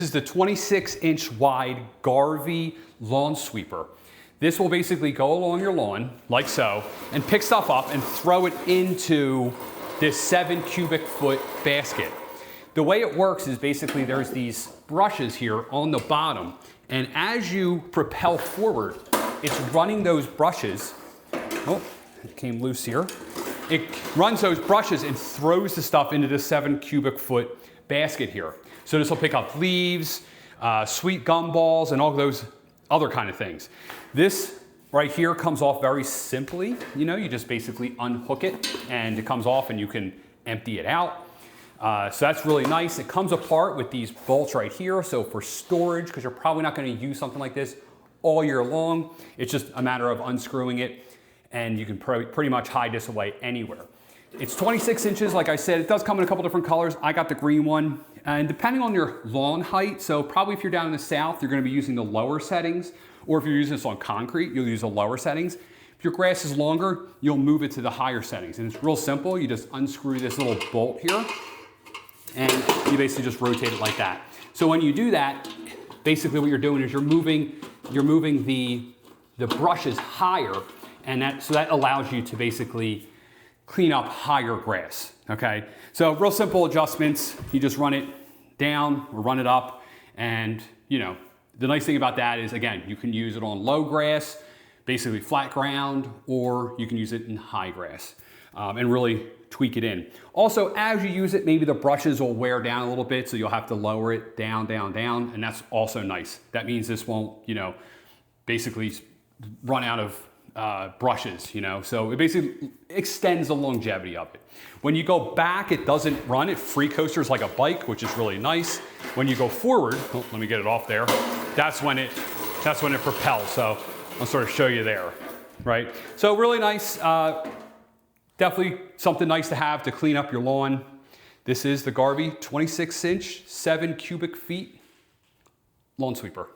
This is the 26-inch wide Garvey lawn sweeper. This will basically go along your lawn, like so, and pick stuff up and throw it into this 7 cubic foot basket. The way it works is basically there's these brushes here on the bottom, and as you propel forward, it's running those brushes. Oh, it came loose here. It runs those brushes and throws the stuff into the 7 cubic foot basket here. So this will pick up leaves, sweet gumballs, and all those other kind of things. This right here comes off very simply. You know, you just basically unhook it and it comes off and you can empty it out. So that's really nice. It comes apart with these bolts right here. So for storage, because you're probably not going to use something like this all year long, it's just a matter of unscrewing it and you can pretty much hide this away anywhere. It's 26 inches, like I said. It does come in a couple different colors. I got the green one. And depending on your lawn height, so probably if you're down in the south, you're going to be using the lower settings, or if you're using this on concrete, you'll use the lower settings. If your grass is longer, you'll move it to the higher settings. And it's real simple. You just unscrew this little bolt here, and you basically just rotate it like that. So when you do that, basically what you're doing is you're moving the brushes higher, and so that allows you to basically clean up higher grass, okay? So real simple adjustments. You just run it down or run it up, and you know, the nice thing about that is, again, you can use it on low grass, basically flat ground, or you can use it in high grass and really tweak it in. Also, as you use it, maybe the brushes will wear down a little bit, so you'll have to lower it down, down, down, and that's also nice. That means this won't, you know, basically run out of brushes, you know, so it basically extends the longevity of it. When you go back, it doesn't run, it free coasters like a bike, which is really nice. When you go forward, oh, let me get it off there, that's when it propels. So I'll sort of show you there, right? So really nice, definitely something nice to have to clean up your lawn. This is the Garvey 26-inch, 7 cubic feet lawn sweeper.